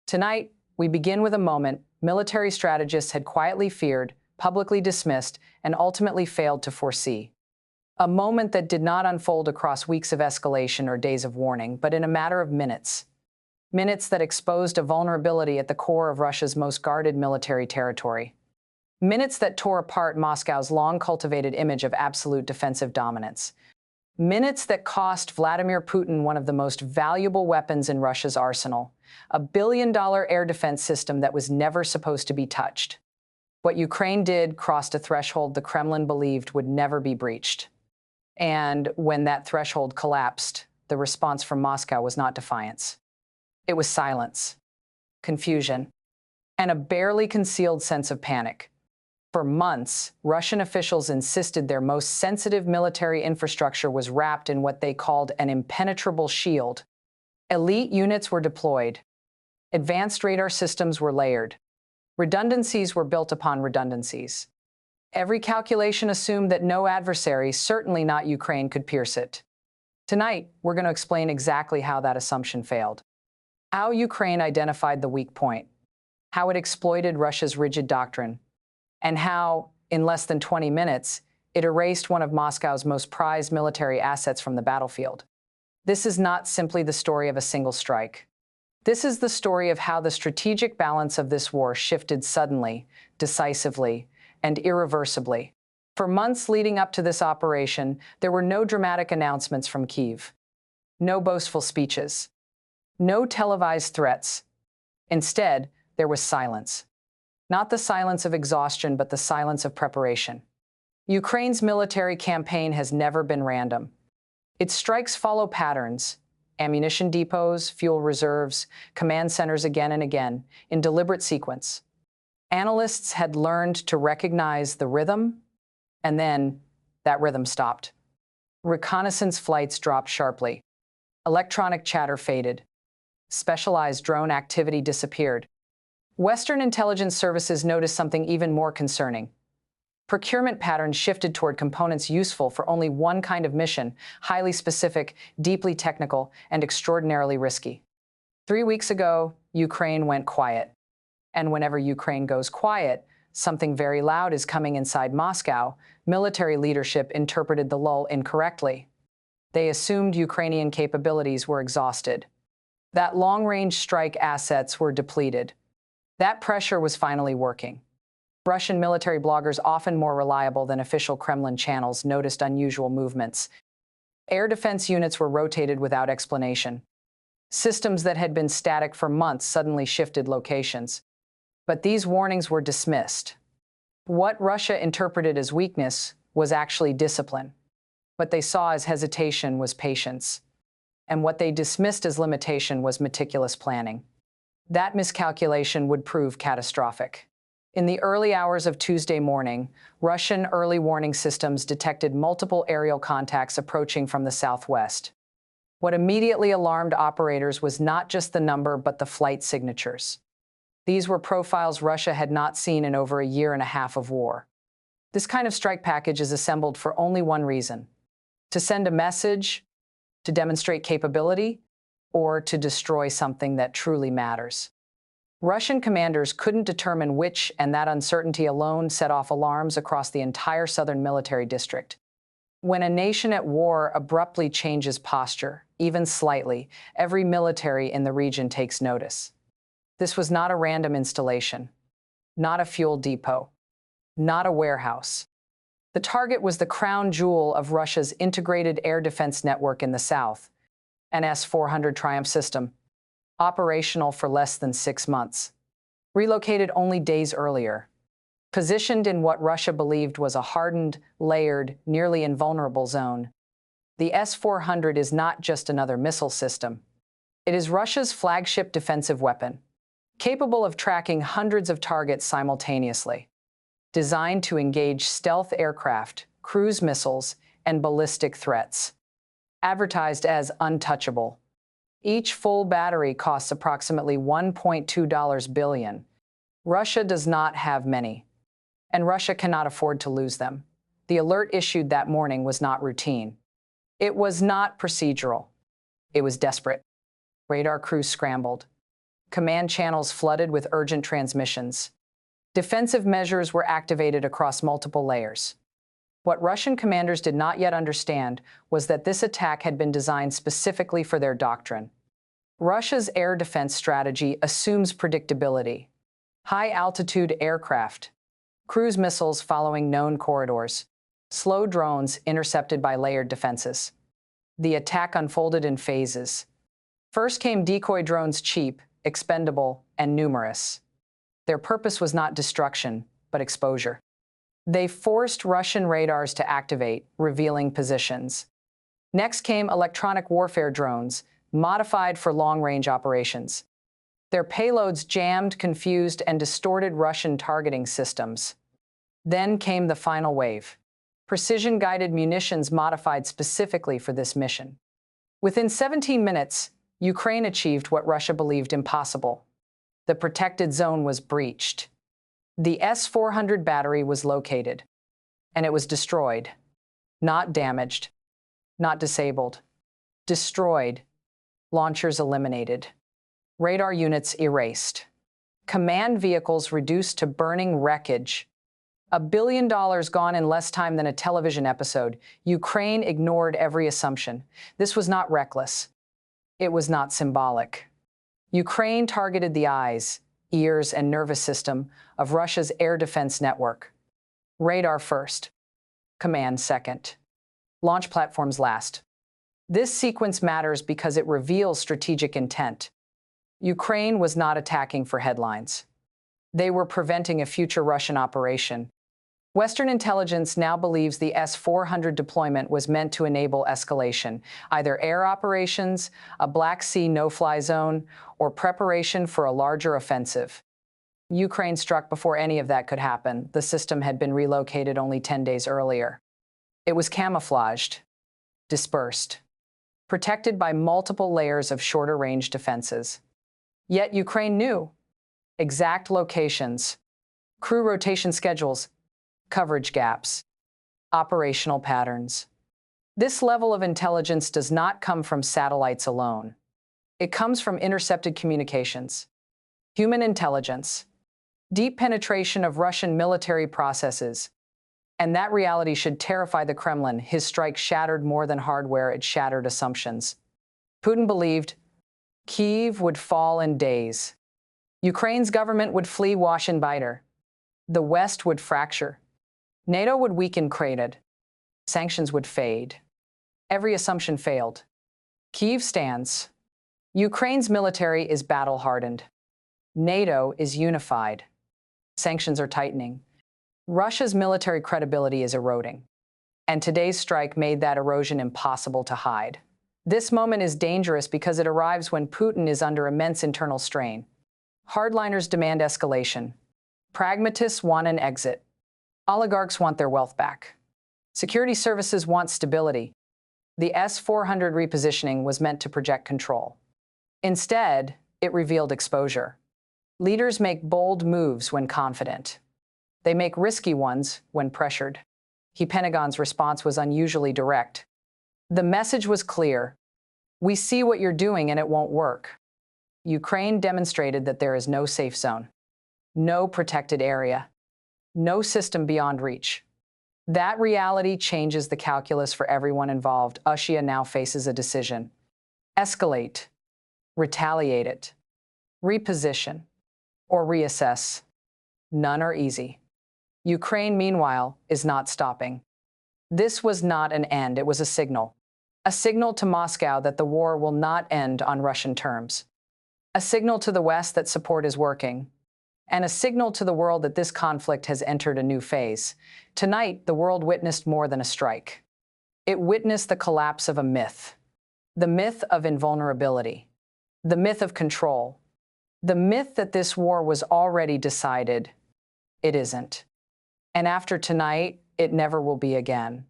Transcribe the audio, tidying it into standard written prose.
Tonight, we begin with a moment military strategists had quietly feared, publicly dismissed, and ultimately failed to foresee. A moment that did not unfold across weeks of escalation or days of warning, but in a matter of minutes. Minutes that exposed a vulnerability at the core of Russia's most guarded military territory. Minutes that tore apart Moscow's long-cultivated image of absolute defensive dominance. Minutes that cost Vladimir Putin one of the most valuable weapons in Russia's arsenal, a billion-dollar air defense system that was never supposed to be touched. What Ukraine did crossed a threshold the Kremlin believed would never be breached. And when that threshold collapsed, the response from Moscow was not defiance. It was silence, confusion, and a barely concealed sense of panic. For months, Russian officials insisted their most sensitive military infrastructure was wrapped in what they called an impenetrable shield. Elite units were deployed. Advanced radar systems were layered. Redundancies were built upon redundancies. Every calculation assumed that no adversary, certainly not Ukraine, could pierce it. Tonight, we're going to explain exactly how that assumption failed. How Ukraine identified the weak point, how it exploited Russia's rigid doctrine, and how, in less than 20 minutes, it erased one of Moscow's most prized military assets from the battlefield. This is not simply the story of a single strike. This is the story of how the strategic balance of this war shifted suddenly, decisively, and irreversibly. For months leading up to this operation, there were no dramatic announcements from Kyiv, no boastful speeches, no televised threats. Instead, there was silence. Not the silence of exhaustion, but the silence of preparation. Ukraine's military campaign has never been random. Its strikes follow patterns: ammunition depots, fuel reserves, command centers again and again, in deliberate sequence. Analysts had learned to recognize the rhythm, and then that rhythm stopped. Reconnaissance flights dropped sharply. Electronic chatter faded. Specialized drone activity disappeared. Western intelligence services noticed something even more concerning. Procurement patterns shifted toward components useful for only one kind of mission, highly specific, deeply technical, and extraordinarily risky. 3 weeks ago, Ukraine went quiet. And whenever Ukraine goes quiet, something very loud is coming inside Moscow. Military leadership interpreted the lull incorrectly. They assumed Ukrainian capabilities were exhausted, that long-range strike assets were depleted. That pressure was finally working. Russian military bloggers, often more reliable than official Kremlin channels, noticed unusual movements. Air defense units were rotated without explanation. Systems that had been static for months suddenly shifted locations. But these warnings were dismissed. What Russia interpreted as weakness was actually discipline. What they saw as hesitation was patience. And what they dismissed as limitation was meticulous planning. That miscalculation would prove catastrophic. In the early hours of Tuesday morning, Russian early warning systems detected multiple aerial contacts approaching from the southwest. What immediately alarmed operators was not just the number, but the flight signatures. These were profiles Russia had not seen in over a year and a half of war. This kind of strike package is assembled for only one reason: to send a message, to demonstrate capability, or to destroy something that truly matters. Russian commanders couldn't determine which, and that uncertainty alone set off alarms across the entire southern military district. When a nation at war abruptly changes posture, even slightly, every military in the region takes notice. This was not a random installation, not a fuel depot, not a warehouse. The target was the crown jewel of Russia's integrated air defense network in the south, an S-400 Triumph system, operational for less than 6 months, relocated only days earlier, positioned in what Russia believed was a hardened, layered, nearly invulnerable zone. The S-400 is not just another missile system. It is Russia's flagship defensive weapon, capable of tracking hundreds of targets simultaneously, designed to engage stealth aircraft, cruise missiles, and ballistic threats. Advertised as untouchable. Each full battery costs approximately $1.2 billion. Russia does not have many, and Russia cannot afford to lose them. The alert issued that morning was not routine. It was not procedural. It was desperate. Radar crews scrambled. command channels flooded with urgent transmissions. Defensive measures were activated across multiple layers. What Russian commanders did not yet understand was that this attack had been designed specifically for their doctrine. Russia's air defense strategy assumes predictability. High-altitude aircraft, cruise missiles following known corridors, slow drones intercepted by layered defenses. The attack unfolded in phases. First came decoy drones, cheap, expendable, and numerous. Their purpose was not destruction, but exposure. They forced Russian radars to activate, revealing positions. Next came electronic warfare drones, modified for long-range operations. Their payloads jammed, confused, and distorted Russian targeting systems. Then came the final wave: precision-guided munitions modified specifically for this mission. Within 17 minutes, Ukraine achieved what Russia believed impossible. The protected zone was breached. The S-400 battery was located, and it was destroyed. Not damaged, not disabled. Destroyed. Launchers eliminated. Radar units erased. Command vehicles reduced to burning wreckage. $1 billion gone in less time than a television episode. Ukraine ignored every assumption. This was not reckless. It was not symbolic. Ukraine targeted the eyes, ears, and nervous system of Russia's air defense network. Radar first. Command second. Launch platforms last. This sequence matters because it reveals strategic intent. Ukraine was not attacking for headlines. They were preventing a future Russian operation. Western intelligence now believes the S-400 deployment was meant to enable escalation, either air operations, a Black Sea no-fly zone, or preparation for a larger offensive. Ukraine struck before any of that could happen. The system had been relocated only 10 days earlier. It was camouflaged, dispersed, protected by multiple layers of shorter-range defenses. Yet Ukraine knew exact locations, crew rotation schedules, coverage gaps, operational patterns. This level of intelligence does not come from satellites alone. It comes from intercepted communications, human intelligence, deep penetration of Russian military processes. And that reality should terrify the Kremlin. His strike shattered more than hardware, it shattered assumptions. Putin believed Kyiv would fall in days. Ukraine's government would flee wash and biter. The West would fracture. NATO would weaken, created. Sanctions would fade. Every assumption failed. Kyiv stands. Ukraine's military is battle-hardened. NATO is unified. Sanctions are tightening. Russia's military credibility is eroding. And today's strike made that erosion impossible to hide. This moment is dangerous because it arrives when Putin is under immense internal strain. Hardliners demand escalation. Pragmatists want an exit. Oligarchs want their wealth back. Security services want stability. The S-400 repositioning was meant to project control. Instead, it revealed exposure. Leaders make bold moves when confident. They make risky ones when pressured. The Pentagon's response was unusually direct. The message was clear. We see what you're doing and it won't work. Ukraine demonstrated that there is no safe zone, no protected area, no system beyond reach. That reality changes the calculus for everyone involved. Russia now faces a decision: escalate, retaliate it, reposition, or reassess. None are easy. Ukraine, meanwhile, is not stopping. This was not an end, it was a signal. A signal to Moscow that the war will not end on Russian terms. A signal to the West that support is working. And a signal to the world that this conflict has entered a new phase. Tonight, the world witnessed more than a strike. It witnessed the collapse of a myth. The myth of invulnerability. The myth of control. The myth that this war was already decided. It isn't. And after tonight, it never will be again.